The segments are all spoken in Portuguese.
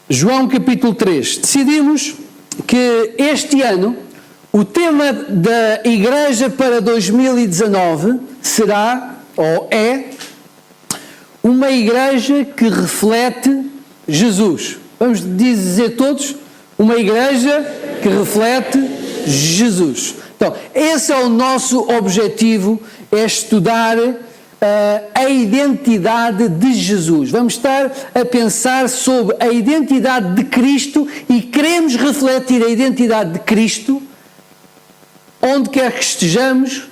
João capítulo 3. Decidimos que este ano o tema da Igreja para 2019 será, ou é, uma igreja que reflete Jesus. Vamos dizer todos, uma igreja que reflete Jesus. Então, esse é o nosso objetivo, é estudar a identidade de Jesus. Vamos estar a pensar sobre a identidade de Cristo e queremos refletir a identidade de Cristo onde quer que estejamos.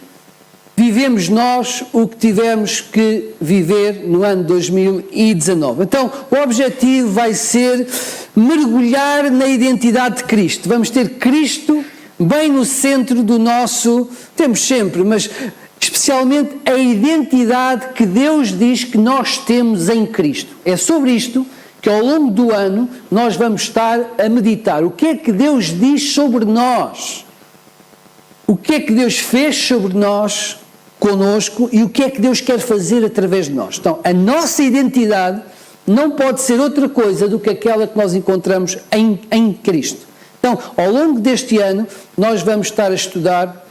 Vivemos nós o que tivemos que viver no ano 2019. Então, o objetivo vai ser mergulhar na identidade de Cristo. Vamos ter Cristo bem no centro do nosso... Temos sempre, mas especialmente a identidade que Deus diz que nós temos em Cristo. É sobre isto que ao longo do ano nós vamos estar a meditar. O que é que Deus diz sobre nós? O que é que Deus fez sobre nós, conosco, e o que é que Deus quer fazer através de nós? Então, a nossa identidade não pode ser outra coisa do que aquela que nós encontramos em Cristo. Então, ao longo deste ano, nós vamos estar a estudar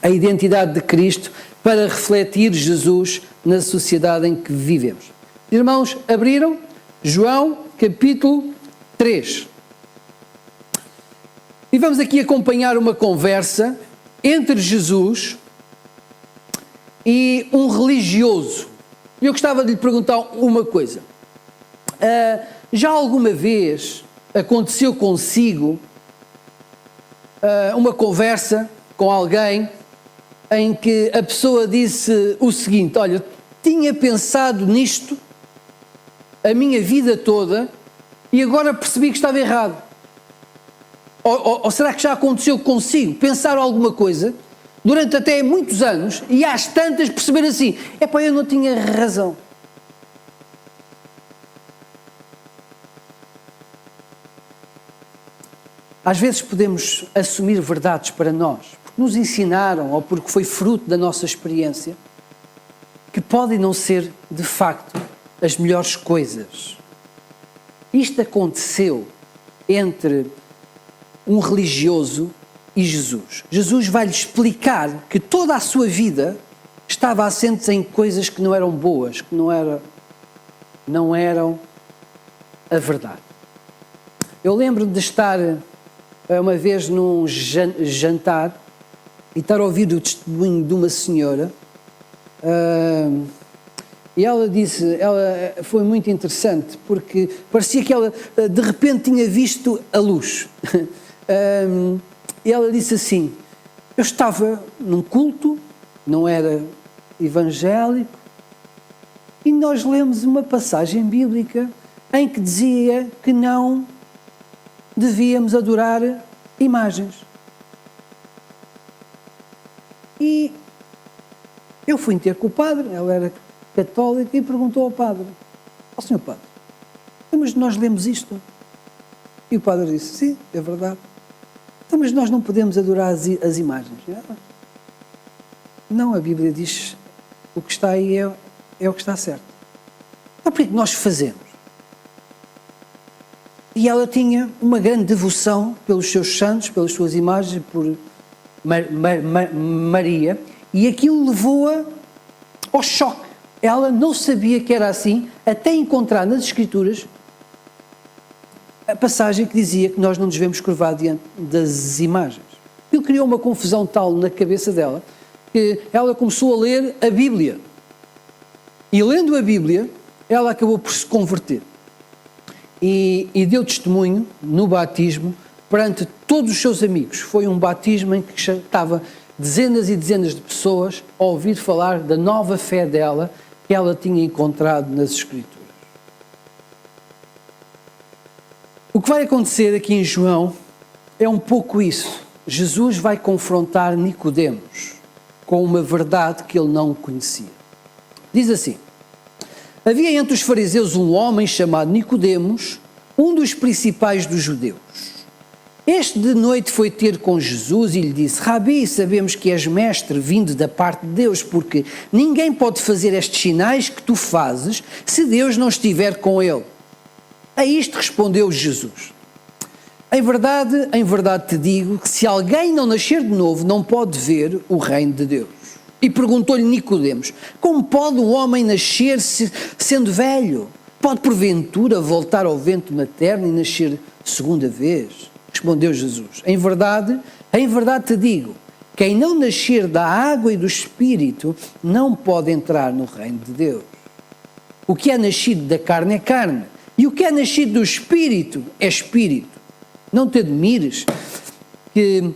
a identidade de Cristo para refletir Jesus na sociedade em que vivemos. Irmãos, abriram João capítulo 3. E vamos aqui acompanhar uma conversa entre Jesus e um religioso. Eu gostava de lhe perguntar uma coisa. Já alguma vez aconteceu consigo uma conversa com alguém em que a pessoa disse o seguinte: olha, tinha pensado nisto a minha vida toda e agora percebi que estava errado? Ou será que já aconteceu consigo pensar alguma coisa durante até muitos anos e às tantas perceber assim: epá, eu não tinha razão? Às vezes podemos assumir verdades para nós, porque nos ensinaram ou porque foi fruto da nossa experiência, que podem não ser, de facto, as melhores coisas. Isto aconteceu entre um religioso e Jesus. Jesus vai-lhe explicar que toda a sua vida estava assente em coisas que não eram boas, que não eram a verdade. Eu lembro-me de estar uma vez num jantar e estar a ouvir o testemunho de uma senhora, e ela disse, foi muito interessante, porque parecia que ela de repente tinha visto a luz. E ela disse assim: eu estava num culto, não era evangélico, e nós lemos uma passagem bíblica em que dizia que não devíamos adorar imagens. E eu fui ter com o padre, ela era católica, e perguntou ao padre: ó senhor padre, mas nós lemos isto? E o padre disse: sim, é verdade. Então, mas nós não podemos adorar as imagens? Não, a Bíblia diz o que está aí é o que está certo. Então, por que nós fazemos? E ela tinha uma grande devoção pelos seus santos, pelas suas imagens, por Maria, e aquilo levou-a ao choque. Ela não sabia que era assim, até encontrar nas Escrituras a passagem que dizia que nós não nos devemos curvar diante das imagens. Aquilo criou uma confusão tal na cabeça dela, que ela começou a ler a Bíblia. E lendo a Bíblia, ela acabou por se converter. E deu testemunho no batismo perante todos os seus amigos. Foi um batismo em que estava dezenas e dezenas de pessoas a ouvir falar da nova fé dela que ela tinha encontrado nas Escrituras. O que vai acontecer aqui em João é um pouco isso. Jesus vai confrontar Nicodemos com uma verdade que ele não conhecia. Diz assim: havia entre os fariseus um homem chamado Nicodemos, um dos principais dos judeus. Este de noite foi ter com Jesus e lhe disse: Rabi, sabemos que és mestre vindo da parte de Deus, porque ninguém pode fazer estes sinais que tu fazes se Deus não estiver com ele. A isto respondeu Jesus: em verdade te digo que se alguém não nascer de novo, não pode ver o reino de Deus. E perguntou-lhe Nicodemos: como pode um homem nascer sendo velho? Pode porventura voltar ao ventre materno e nascer segunda vez? Respondeu Jesus: em verdade te digo, quem não nascer da água e do Espírito não pode entrar no reino de Deus. O que é nascido da carne é carne, e o que é nascido do Espírito é Espírito. Não te admires que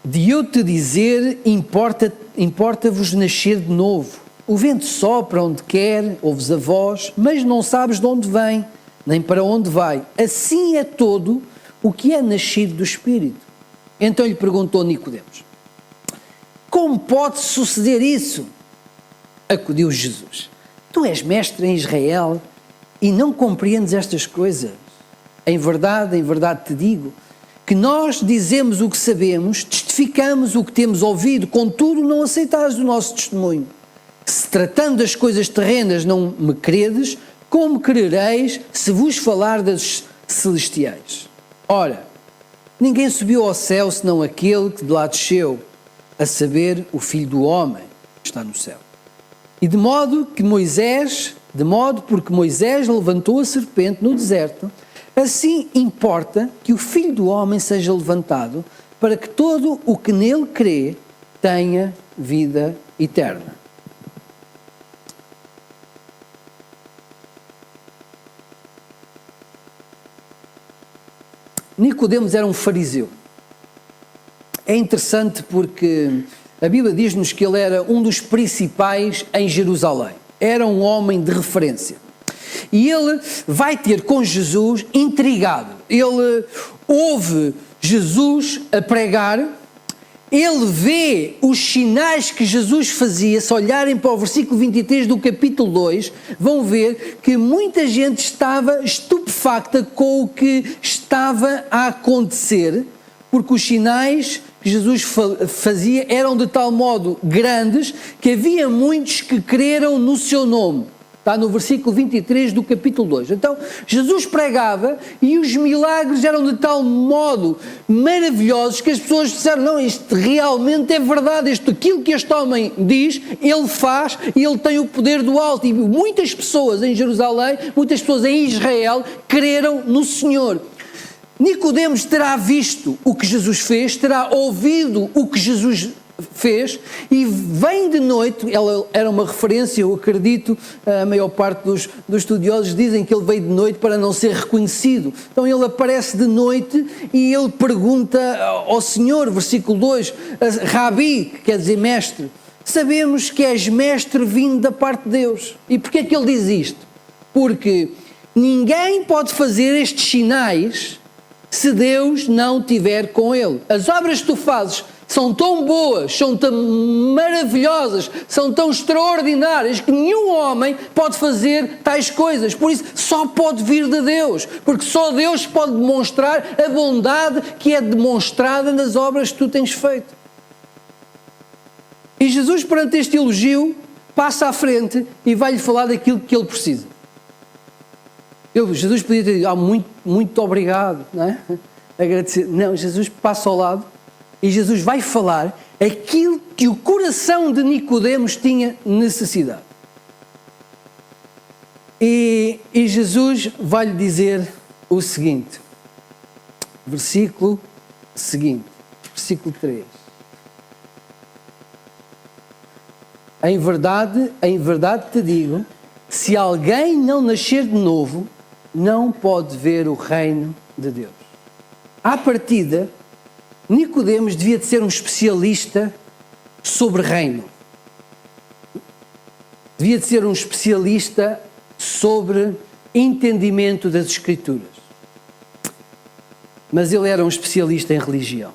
de eu te dizer, importa-vos nascer de novo. O vento sopra onde quer, ouves a voz, mas não sabes de onde vem, nem para onde vai. Assim é todo o que é nascido do Espírito. Então lhe perguntou Nicodemos: como pode suceder isso? Acudiu Jesus: tu és mestre em Israel e não compreendes estas coisas? Em verdade te digo, que nós dizemos o que sabemos, testificamos o que temos ouvido, contudo não aceitais o nosso testemunho. Se tratando das coisas terrenas não me credes, como crereis se vos falar das celestiais? Ora, ninguém subiu ao céu senão aquele que de lá desceu, a saber, o Filho do Homem que está no céu. E de modo porque Moisés levantou a serpente no deserto, assim importa que o Filho do Homem seja levantado, para que todo o que nele crê tenha vida eterna. Nicodemos era um fariseu. É interessante porque a Bíblia diz-nos que ele era um dos principais em Jerusalém. Era um homem de referência. E ele vai ter com Jesus intrigado. Ele ouve Jesus a pregar, ele vê os sinais que Jesus fazia. Se olharem para o versículo 23 do capítulo 2, vão ver que muita gente estava estupefacta com o que estava a acontecer, porque os sinais que Jesus fazia eram de tal modo grandes que havia muitos que creram no seu nome. Está no versículo 23 do capítulo 2. Então, Jesus pregava e os milagres eram de tal modo maravilhosos que as pessoas disseram: não, isto realmente é verdade, aquilo que este homem diz, ele faz e ele tem o poder do alto. E muitas pessoas em Jerusalém, muitas pessoas em Israel creram no Senhor. Nicodemos terá visto o que Jesus fez, terá ouvido o que Jesus fez e vem de noite. Ela era uma referência, eu acredito, a maior parte dos estudiosos dizem que ele veio de noite para não ser reconhecido. Então ele aparece de noite e ele pergunta ao Senhor, versículo 2, Rabi, que quer dizer mestre, sabemos que és mestre vindo da parte de Deus. E porquê é que ele diz isto? Porque ninguém pode fazer estes sinais se Deus não estiver com ele. As obras que tu fazes são tão boas, são tão maravilhosas, são tão extraordinárias que nenhum homem pode fazer tais coisas. Por isso, só pode vir de Deus, porque só Deus pode demonstrar a bondade que é demonstrada nas obras que tu tens feito. E Jesus, perante este elogio, passa à frente e vai-lhe falar daquilo que ele precisa. Jesus podia ter dito: muito obrigado, não é? Agradecer. Não, Jesus passa ao lado e Jesus vai falar aquilo que o coração de Nicodemos tinha necessidade. E Jesus vai-lhe dizer o seguinte, versículo seguinte, versículo 3. Em verdade te digo, se alguém não nascer de novo, não pode ver o reino de Deus. À partida, Nicodemos devia de ser um especialista sobre reino. Devia de ser um especialista sobre entendimento das Escrituras. Mas ele era um especialista em religião.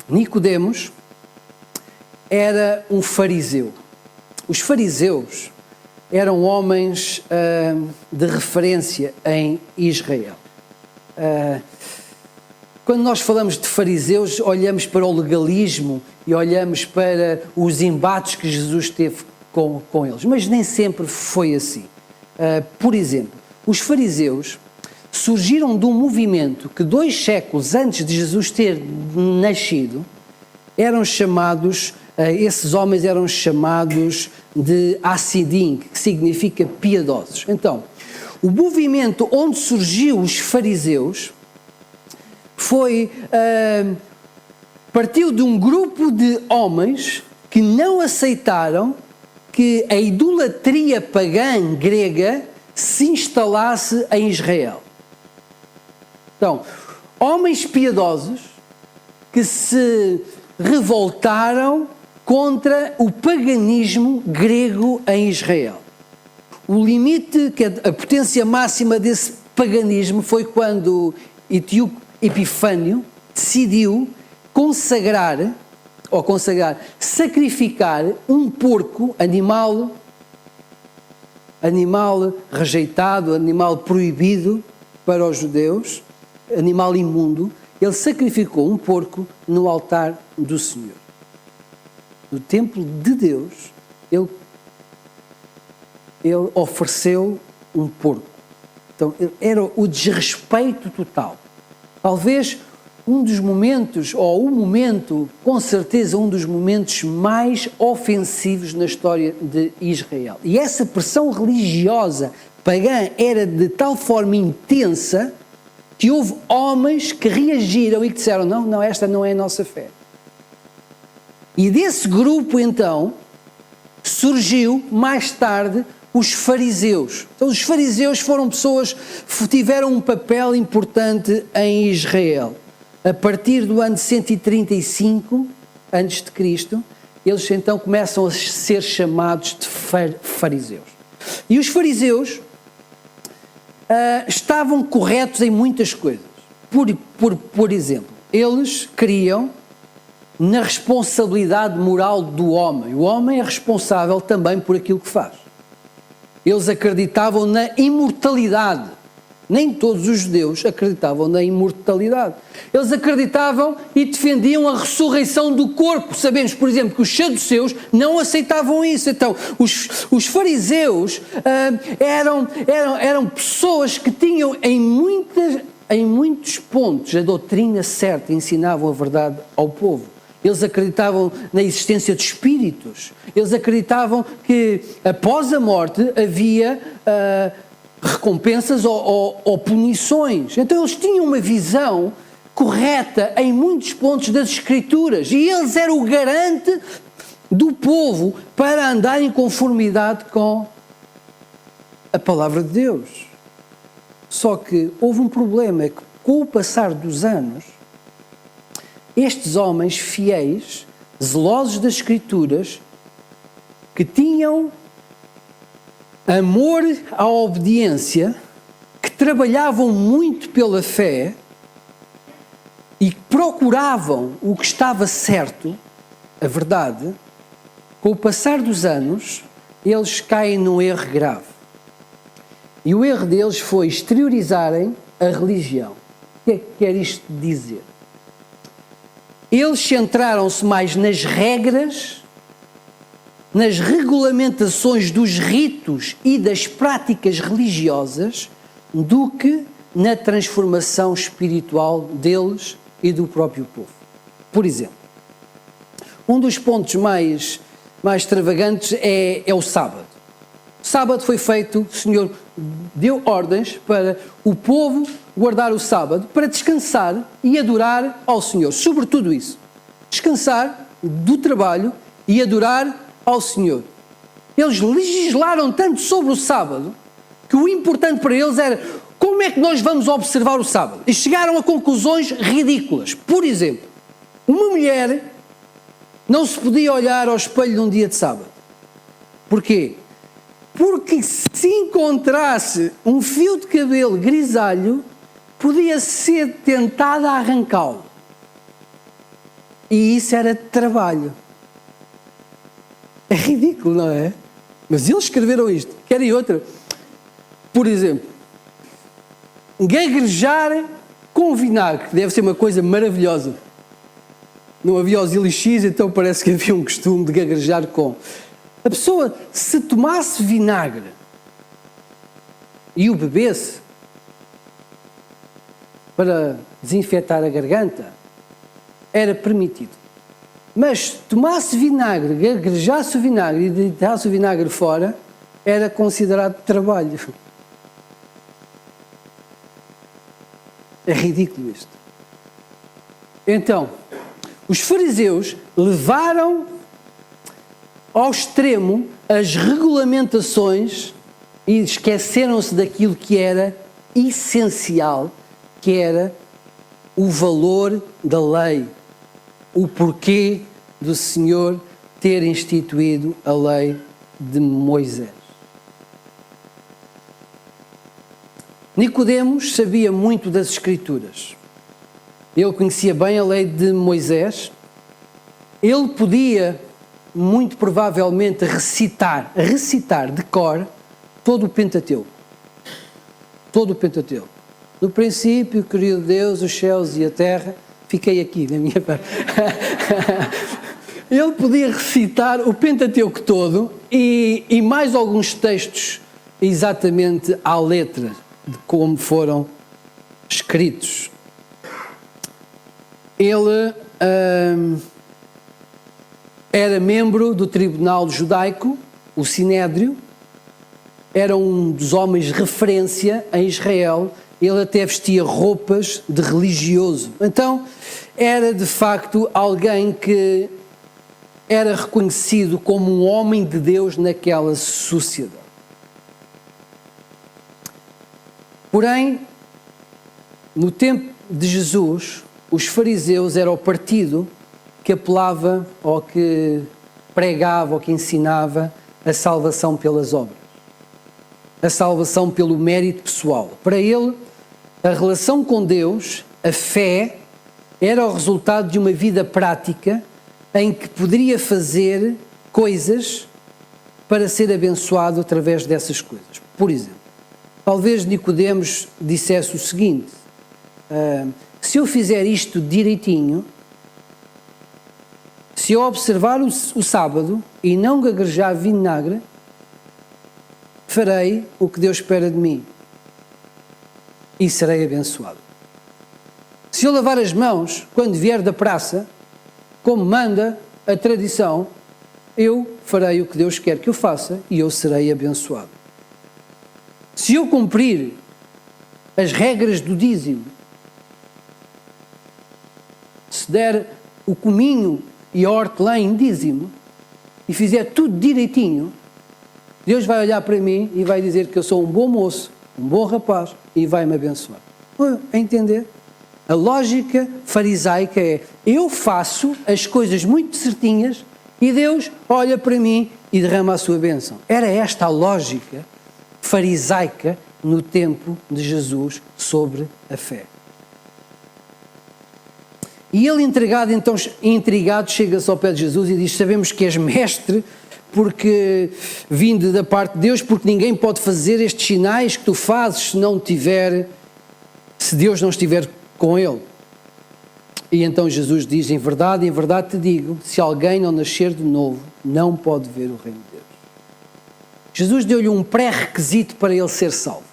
Nicodemos era um fariseu. Os fariseus eram homens de referência em Israel. Quando nós falamos de fariseus, olhamos para o legalismo e olhamos para os embates que Jesus teve com eles, mas nem sempre foi assim. Por exemplo, os fariseus surgiram de um movimento que 2 séculos antes de Jesus ter nascido, eram chamados, esses homens eram chamados de Hassidim, que significa piedosos. Então, o movimento onde surgiu os fariseus partiu de um grupo de homens que não aceitaram que a idolatria pagã grega se instalasse em Israel. Então, homens piedosos que se revoltaram contra o paganismo grego em Israel. O limite, a potência máxima desse paganismo foi quando Etíope Epifânio decidiu sacrificar um porco, animal rejeitado, animal proibido para os judeus, animal imundo. Ele sacrificou um porco no altar do Senhor. No templo de Deus, ele ofereceu um porco. Então, era o desrespeito total. Talvez um dos momentos, ou o momento, com certeza um dos momentos mais ofensivos na história de Israel. E essa pressão religiosa pagã era de tal forma intensa que houve homens que reagiram e que disseram, não, esta não é a nossa fé. E desse grupo, então, surgiu mais tarde os fariseus. Então, os fariseus foram pessoas que tiveram um papel importante em Israel. A partir do ano 135 a.C., eles então começam a ser chamados de fariseus. E os fariseus estavam corretos em muitas coisas. Por exemplo, eles criam na responsabilidade moral do homem. O homem é responsável também por aquilo que faz. Eles acreditavam na imortalidade. Nem todos os judeus acreditavam na imortalidade. Eles acreditavam e defendiam a ressurreição do corpo. Sabemos, por exemplo, que os saduceus não aceitavam isso. Então, os fariseus eram pessoas que tinham em muitos pontos a doutrina certa, ensinavam a verdade ao povo. Eles acreditavam na existência de espíritos. Eles acreditavam que após a morte havia recompensas ou punições. Então eles tinham uma visão correta em muitos pontos das Escrituras. E eles eram o garante do povo para andar em conformidade com a palavra de Deus. Só que houve um problema, é que com o passar dos anos, estes homens fiéis, zelosos das Escrituras, que tinham amor à obediência, que trabalhavam muito pela fé e procuravam o que estava certo, a verdade, com o passar dos anos, eles caem num erro grave. E o erro deles foi exteriorizarem a religião. O que é que quer isto dizer? Eles centraram-se mais nas regras, nas regulamentações dos ritos e das práticas religiosas do que na transformação espiritual deles e do próprio povo. Por exemplo, um dos pontos mais extravagantes é o sábado. O sábado foi feito, o Senhor deu ordens para o povo guardar o sábado para descansar e adorar ao Senhor. Sobretudo isso, descansar do trabalho e adorar ao Senhor. Eles legislaram tanto sobre o sábado que o importante para eles era como é que nós vamos observar o sábado. E chegaram a conclusões ridículas. Por exemplo, uma mulher não se podia olhar ao espelho num dia de sábado. Porquê? Porque se encontrasse um fio de cabelo grisalho, podia ser tentada a arrancá-lo. E isso era trabalho. É ridículo, não é? Mas eles escreveram isto. Querem outra? Por exemplo, gaguejar com vinagre, que deve ser uma coisa maravilhosa. Não havia os elixires, então parece que havia um costume de gaguejar com. A pessoa, se tomasse vinagre e o bebesse, para desinfetar a garganta, era permitido. Mas tomasse vinagre, gaguejasse o vinagre e deitasse o vinagre fora, era considerado trabalho. É ridículo isto. Então, os fariseus levaram ao extremo as regulamentações e esqueceram-se daquilo que era essencial, que era o valor da lei, o porquê do Senhor ter instituído a lei de Moisés. Nicodemos sabia muito das Escrituras. Ele conhecia bem a lei de Moisés. Ele podia, muito provavelmente, recitar de cor todo o Pentateuco. Todo o Pentateuco. No princípio, criou Deus os céus e a terra. Fiquei aqui na minha parte. Ele podia recitar o Pentateuco todo e mais alguns textos exatamente à letra de como foram escritos. Ele era membro do tribunal judaico, o Sinédrio, era um dos homens de referência em Israel. Ele até vestia roupas de religioso. Então, era de facto alguém que era reconhecido como um homem de Deus naquela sociedade. Porém, no tempo de Jesus, os fariseus eram o partido que apelava ou que pregava ou que ensinava a salvação pelas obras. A salvação pelo mérito pessoal. Para ele, a relação com Deus, a fé, era o resultado de uma vida prática em que poderia fazer coisas para ser abençoado através dessas coisas. Por exemplo, talvez Nicodemos dissesse o seguinte: se eu fizer isto direitinho, se eu observar o sábado e não gaguejar vinagre, farei o que Deus espera de mim e serei abençoado. Se eu lavar as mãos quando vier da praça, como manda a tradição, eu farei o que Deus quer que eu faça e eu serei abençoado. Se eu cumprir as regras do dízimo, se der o cominho e a hortelã em dízimo e fizer tudo direitinho, Deus vai olhar para mim e vai dizer que eu sou um bom moço, um bom rapaz e vai-me abençoar. A entender? A lógica farisaica é: eu faço as coisas muito certinhas e Deus olha para mim e derrama a sua bênção. Era esta a lógica farisaica no tempo de Jesus sobre a fé. E ele, intrigado, chega-se ao pé de Jesus e diz: sabemos que és mestre, porque vindo da parte de Deus, porque ninguém pode fazer estes sinais que tu fazes se Deus não estiver com ele. E então Jesus diz: em verdade te digo, se alguém não nascer de novo, não pode ver o reino de Deus. Jesus deu-lhe um pré-requisito para ele ser salvo: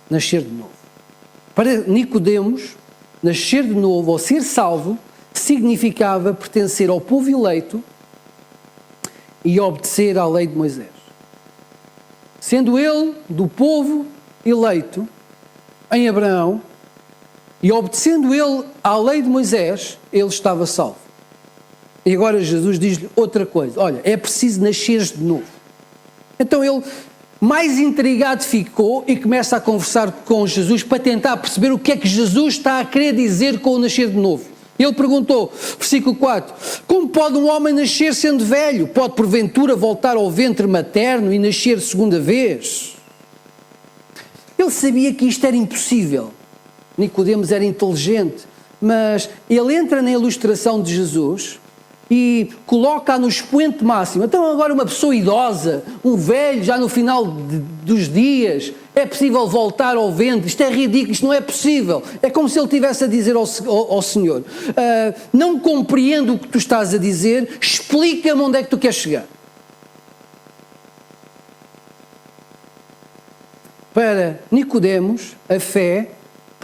nascer de novo. Para Nicodemos, nascer de novo ou ser salvo significava pertencer ao povo eleito e obedecer à lei de Moisés. Sendo ele do povo eleito em Abraão e obedecendo ele à lei de Moisés, ele estava salvo. E agora Jesus diz-lhe outra coisa: olha, é preciso nasceres de novo. Então ele, mais intrigado ficou e começa a conversar com Jesus para tentar perceber o que é que Jesus está a querer dizer com o nascer de novo. Ele perguntou, versículo 4, como pode um homem nascer sendo velho? Pode porventura voltar ao ventre materno e nascer segunda vez? Ele sabia que isto era impossível. Nicodemos era inteligente, mas ele entra na ilustração de Jesus e coloca-a no expoente máximo. Então agora uma pessoa idosa, um velho, já no final dos dias, é possível voltar ao ventre? Isto é ridículo, isto não é possível. É como se ele estivesse a dizer ao Senhor: não compreendo o que tu estás a dizer, explica-me onde é que tu queres chegar. Para Nicodemos, a fé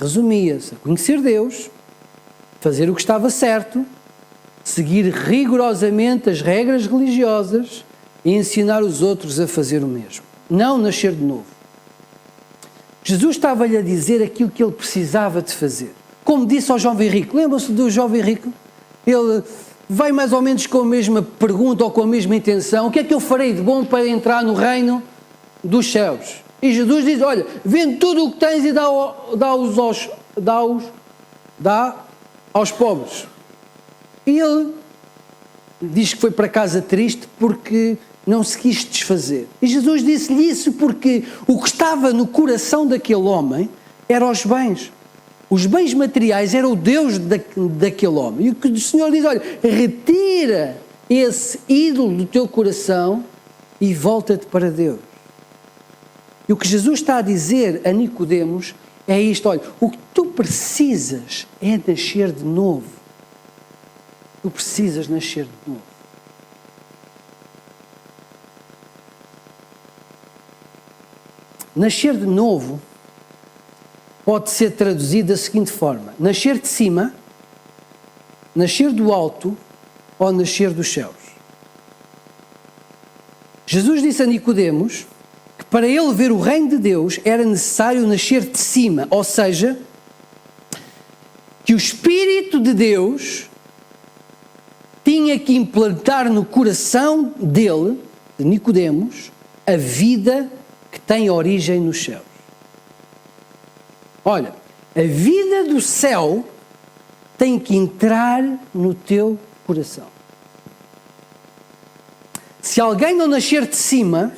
resumia-se a conhecer Deus, fazer o que estava certo, seguir rigorosamente as regras religiosas e ensinar os outros a fazer o mesmo. Não nascer de novo. Jesus estava-lhe a dizer aquilo que ele precisava de fazer. Como disse ao jovem rico, lembram-se do jovem rico? Ele vai mais ou menos com a mesma pergunta ou com a mesma intenção: o que é que eu farei de bom para entrar no reino dos céus? E Jesus diz: olha, vende tudo o que tens e dá aos pobres. E ele diz que foi para casa triste porque não se quis desfazer. E Jesus disse-lhe isso porque o que estava no coração daquele homem eram os bens. Os bens materiais eram o Deus daquele homem. E o que o Senhor diz: olha, retira esse ídolo do teu coração e volta-te para Deus. E o que Jesus está a dizer a Nicodemos é isto: olha, o que tu precisas é nascer de novo. Tu precisas nascer de novo. Nascer de novo pode ser traduzido da seguinte forma: nascer de cima, nascer do alto ou nascer dos céus. Jesus disse a Nicodemos que para ele ver o reino de Deus era necessário nascer de cima, ou seja, que o Espírito de Deus tinha que implantar no coração dele, de Nicodemos, a vida que tem origem nos céus. Olha, a vida do céu tem que entrar no teu coração. Se alguém não nascer de cima,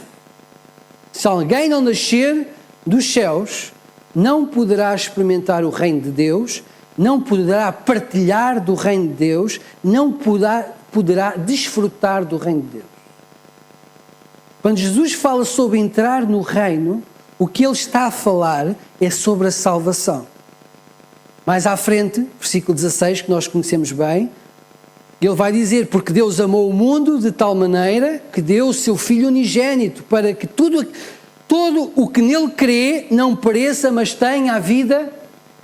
se alguém não nascer dos céus, não poderá experimentar o reino de Deus, não poderá partilhar do reino de Deus, não poderá desfrutar do reino de Deus. Quando Jesus fala sobre entrar no reino, o que ele está a falar é sobre a salvação. Mais à frente, versículo 16, que nós conhecemos bem, ele vai dizer: porque Deus amou o mundo de tal maneira que deu o seu Filho unigênito, para que todo o que nele crê não pereça, mas tenha a vida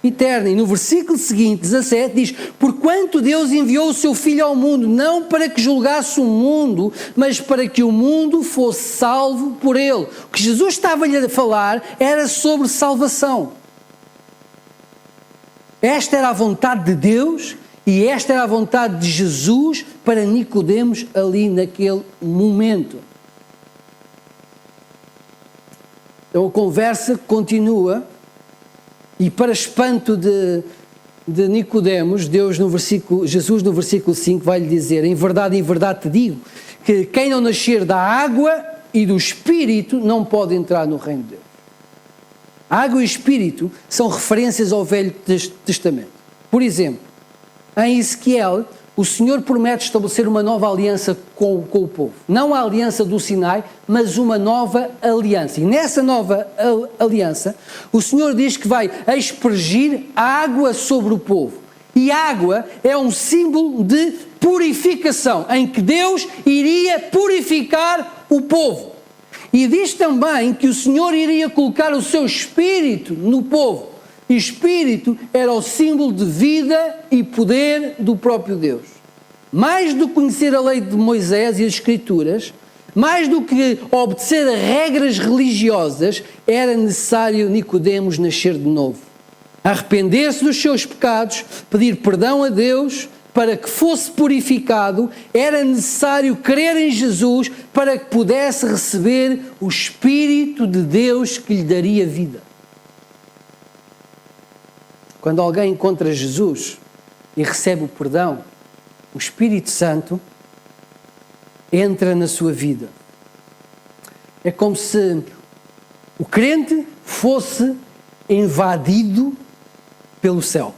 eterna. E no versículo seguinte, 17, diz: porquanto Deus enviou o seu Filho ao mundo, não para que julgasse o mundo, mas para que o mundo fosse salvo por ele. O que Jesus estava-lhe a falar era sobre salvação. Esta era a vontade de Deus e esta era a vontade de Jesus para Nicodemos ali naquele momento. Então a conversa continua. E para espanto de Nicodemos, Jesus no versículo 5 vai-lhe dizer: em verdade te digo, que quem não nascer da água e do Espírito não pode entrar no reino de Deus. A água e o Espírito são referências ao Velho Testamento. Por exemplo, em Ezequiel, o Senhor promete estabelecer uma nova aliança com o povo. Não a aliança do Sinai, mas uma nova aliança. E nessa nova aliança, o Senhor diz que vai aspergir água sobre o povo. E água é um símbolo de purificação, em que Deus iria purificar o povo. E diz também que o Senhor iria colocar o seu Espírito no povo. E Espírito era o símbolo de vida e poder do próprio Deus. Mais do que conhecer a lei de Moisés e as Escrituras, mais do que obedecer a regras religiosas, era necessário Nicodemos nascer de novo. Arrepender-se dos seus pecados, pedir perdão a Deus para que fosse purificado, era necessário crer em Jesus para que pudesse receber o Espírito de Deus que lhe daria vida. Quando alguém encontra Jesus e recebe o perdão, o Espírito Santo entra na sua vida. É como se o crente fosse invadido pelo céu.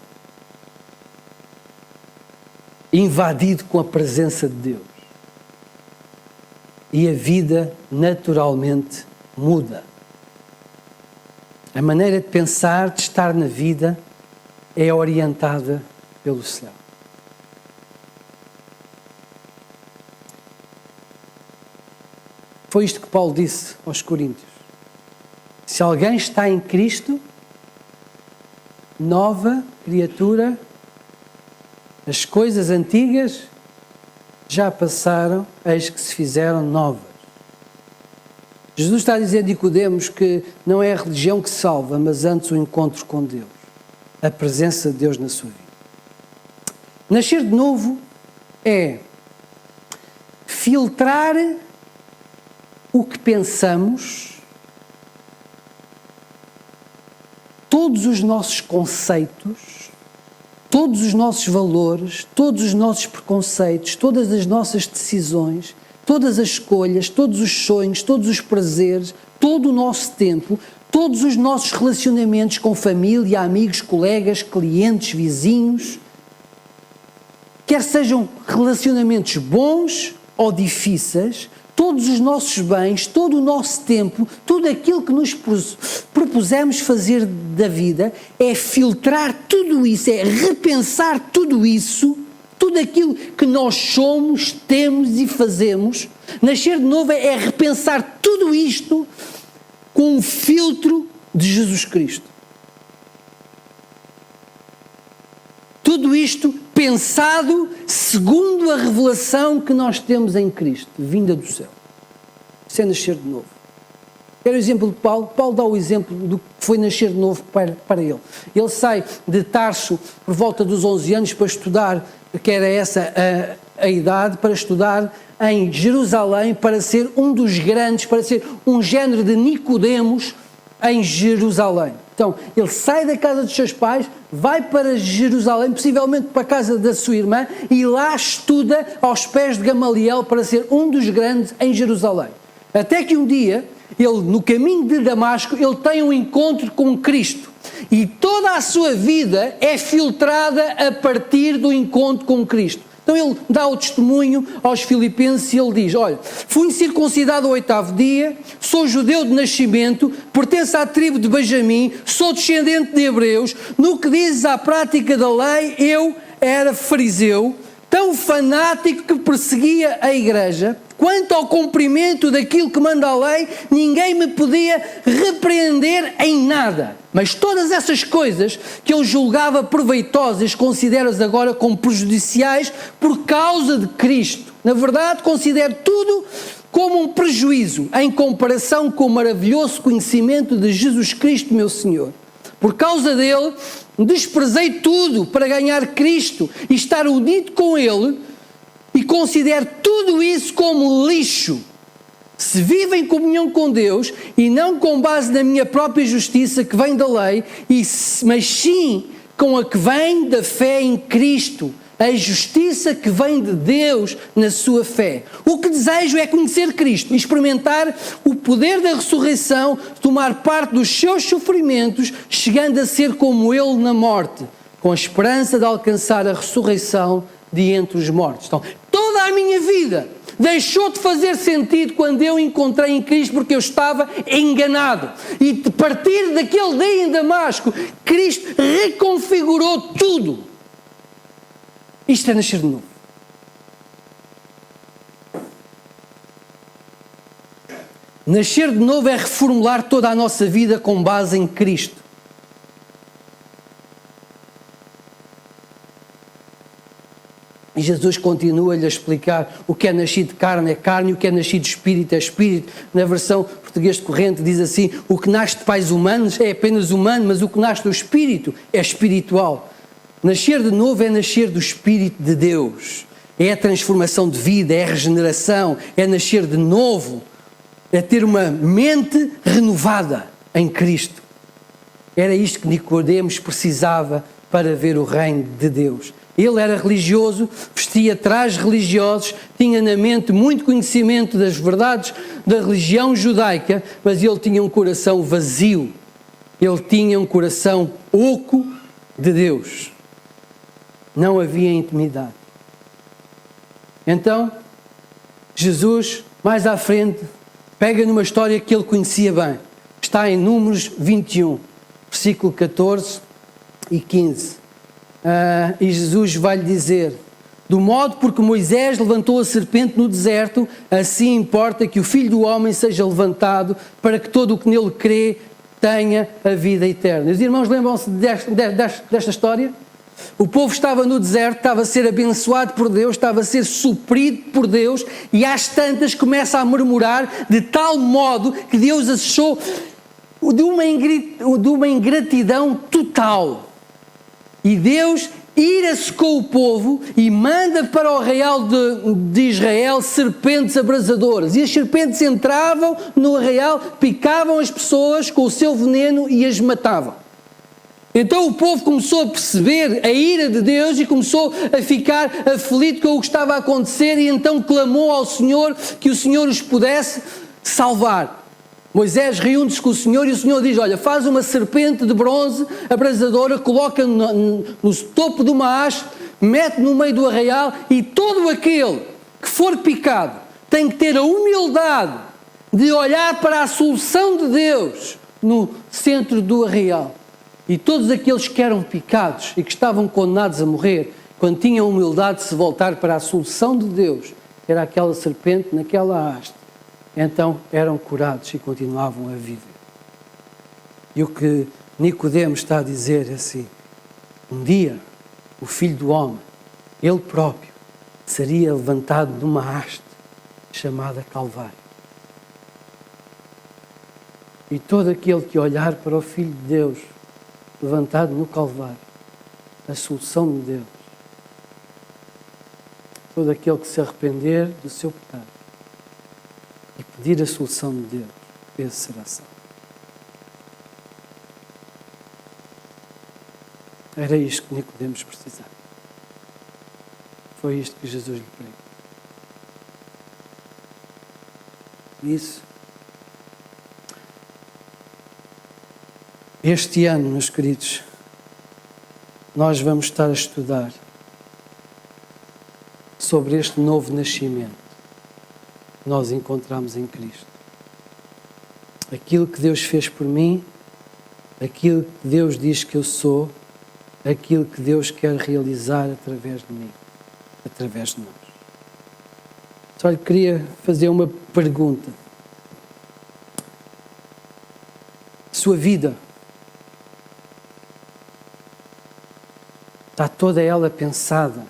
Invadido com a presença de Deus. E a vida naturalmente muda. A maneira de pensar, de estar na vida, é orientada pelo céu. Foi isto que Paulo disse aos Coríntios. Se alguém está em Cristo, nova criatura, as coisas antigas já passaram, eis que se fizeram novas. Jesus está a dizer a Nicodemos que não é a religião que salva, mas antes o encontro com Deus, a presença de Deus na sua vida. Nascer de novo é filtrar o que pensamos, todos os nossos conceitos, todos os nossos valores, todos os nossos preconceitos, todas as nossas decisões, todas as escolhas, todos os sonhos, todos os prazeres, todo o nosso tempo, todos os nossos relacionamentos com família, amigos, colegas, clientes, vizinhos, quer sejam relacionamentos bons ou difíceis, todos os nossos bens, todo o nosso tempo, tudo aquilo que nos propusemos fazer da vida, é filtrar tudo isso, é repensar tudo isso, tudo aquilo que nós somos, temos e fazemos. Nascer de novo é repensar tudo isto com um filtro de Jesus Cristo. Tudo isto pensado segundo a revelação que nós temos em Cristo, vinda do céu. Isso é nascer de novo. Era o exemplo de Paulo. Paulo dá o exemplo do que foi nascer de novo para ele. Ele sai de Tarso por volta dos 11 anos para estudar, que era essa a idade, para estudar em Jerusalém, para ser um dos grandes, para ser um género de Nicodemos em Jerusalém. Então, ele sai da casa dos seus pais, vai para Jerusalém, possivelmente para a casa da sua irmã, e lá estuda aos pés de Gamaliel para ser um dos grandes em Jerusalém. Até que um dia, ele, no caminho de Damasco, ele tem um encontro com Cristo. E toda a sua vida é filtrada a partir do encontro com Cristo. Então ele dá o testemunho aos filipenses e ele diz, olha, fui circuncidado ao 8º dia, sou judeu de nascimento, pertenço à tribo de Benjamim, sou descendente de hebreus, no que dizes à prática da lei, eu era fariseu, tão fanático que perseguia a igreja. Quanto ao cumprimento daquilo que manda a lei, ninguém me podia repreender em nada. Mas todas essas coisas que eu julgava proveitosas, considero-as agora como prejudiciais por causa de Cristo. Na verdade, considero tudo como um prejuízo em comparação com o maravilhoso conhecimento de Jesus Cristo, meu Senhor. Por causa dele, desprezei tudo para ganhar Cristo e estar unido com ele, e considero tudo isso como lixo. Se vivo em comunhão com Deus e não com base na minha própria justiça que vem da lei, mas sim com a que vem da fé em Cristo, a justiça que vem de Deus na sua fé. O que desejo é conhecer Cristo, experimentar o poder da ressurreição, tomar parte dos seus sofrimentos, chegando a ser como Ele na morte, com a esperança de alcançar a ressurreição de entre os mortos. Então, toda a minha vida deixou de fazer sentido quando eu encontrei em Cristo, porque eu estava enganado. E a partir daquele dia em Damasco, Cristo reconfigurou tudo. Isto é nascer de novo. Nascer de novo é reformular toda a nossa vida com base em Cristo. E Jesus continua-lhe a explicar o que é nascido de carne é carne, o que é nascido de espírito é espírito. Na versão português de corrente diz assim, o que nasce de pais humanos é apenas humano, mas o que nasce do espírito é espiritual. Nascer de novo é nascer do Espírito de Deus. É a transformação de vida, é a regeneração, é nascer de novo, é ter uma mente renovada em Cristo. Era isto que Nicodemos precisava para ver o reino de Deus. Ele era religioso, vestia trajes religiosos, tinha na mente muito conhecimento das verdades da religião judaica, mas ele tinha um coração vazio. Ele tinha um coração oco de Deus. Não havia intimidade. Então, Jesus, mais à frente, pega numa história que ele conhecia bem. Está em Números 21, versículo 14 e 15. E Jesus vai-lhe dizer, do modo porque Moisés levantou a serpente no deserto, assim importa que o Filho do Homem seja levantado, para que todo o que nele crê tenha a vida eterna. Os irmãos lembram-se desta história? O povo estava no deserto, estava a ser abençoado por Deus, estava a ser suprido por Deus, e às tantas começa a murmurar de tal modo que Deus achou de uma ingratidão total. E Deus ira-se com o povo e manda para o arraial de Israel serpentes abrasadoras. E as serpentes entravam no arraial, picavam as pessoas com o seu veneno e as matavam. Então o povo começou a perceber a ira de Deus e começou a ficar aflito com o que estava a acontecer, e então clamou ao Senhor que o Senhor os pudesse salvar. Moisés reúne-se com o Senhor e o Senhor diz: olha, faz uma serpente de bronze abrasadora, coloca no topo de uma haste, mete no meio do arraial, e todo aquele que for picado tem que ter a humildade de olhar para a solução de Deus no centro do arraial. E todos aqueles que eram picados e que estavam condenados a morrer, quando tinham a humildade de se voltar para a solução de Deus, era aquela serpente naquela haste, então eram curados e continuavam a viver. E o que Nicodemos está a dizer é assim: um dia o Filho do Homem, ele próprio, seria levantado numa haste chamada Calvário. E todo aquele que olhar para o Filho de Deus levantado no Calvário, a solução de Deus, todo aquele que se arrepender do seu pecado e pedir a solução de Deus, esse será salvo. Era isto que Nicodemos precisava. Foi isto que Jesus lhe pregou. Isso. Este ano, meus queridos, nós vamos estar a estudar sobre este novo nascimento que nós encontramos em Cristo. Aquilo que Deus fez por mim, aquilo que Deus diz que eu sou, aquilo que Deus quer realizar através de mim, através de nós. Só lhe queria fazer uma pergunta. Sua vida está toda ela pensada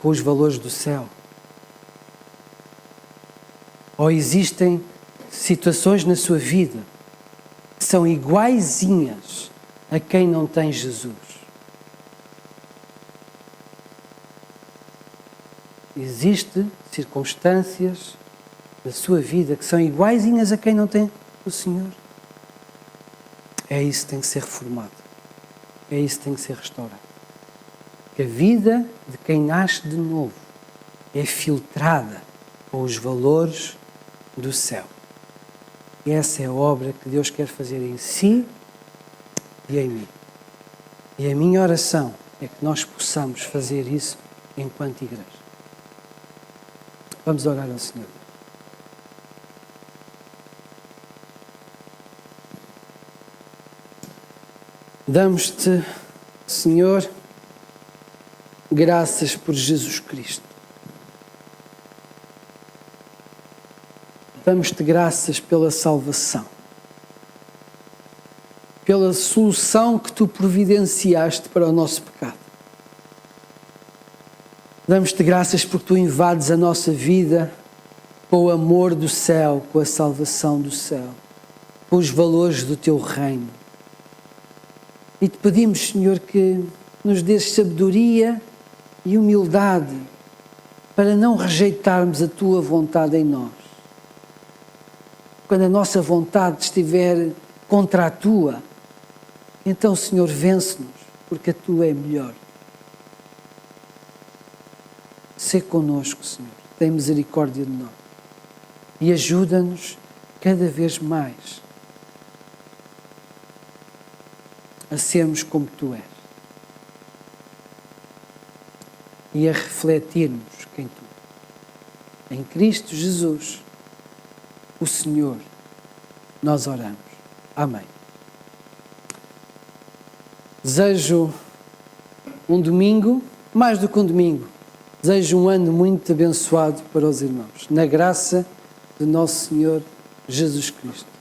com os valores do céu? Ou existem situações na sua vida que são iguaizinhas a quem não tem Jesus? Existem circunstâncias na sua vida que são iguaizinhas a quem não tem o Senhor? É isso que tem que ser reformado. É isso que tem que ser restaurado. Que a vida de quem nasce de novo é filtrada com os valores do céu. E essa é a obra que Deus quer fazer em si e em mim. E a minha oração é que nós possamos fazer isso enquanto igreja. Vamos orar ao Senhor. Damos-te, Senhor, graças por Jesus Cristo. Damos-te graças pela salvação, pela solução que tu providenciaste para o nosso pecado. Damos-te graças porque tu invades a nossa vida com o amor do céu, com a salvação do céu, com os valores do teu reino. E te pedimos, Senhor, que nos dês sabedoria e humildade para não rejeitarmos a tua vontade em nós. Quando a nossa vontade estiver contra a tua, então, Senhor, vence-nos, porque a tua é melhor. Sê conosco, Senhor, tem misericórdia de nós e ajuda-nos cada vez mais a sermos como tu és e a refletirmos quem tu és. Em Cristo Jesus, o Senhor, nós oramos. Amém. Desejo um domingo, mais do que um domingo, desejo um ano muito abençoado para os irmãos, na graça de nosso Senhor Jesus Cristo.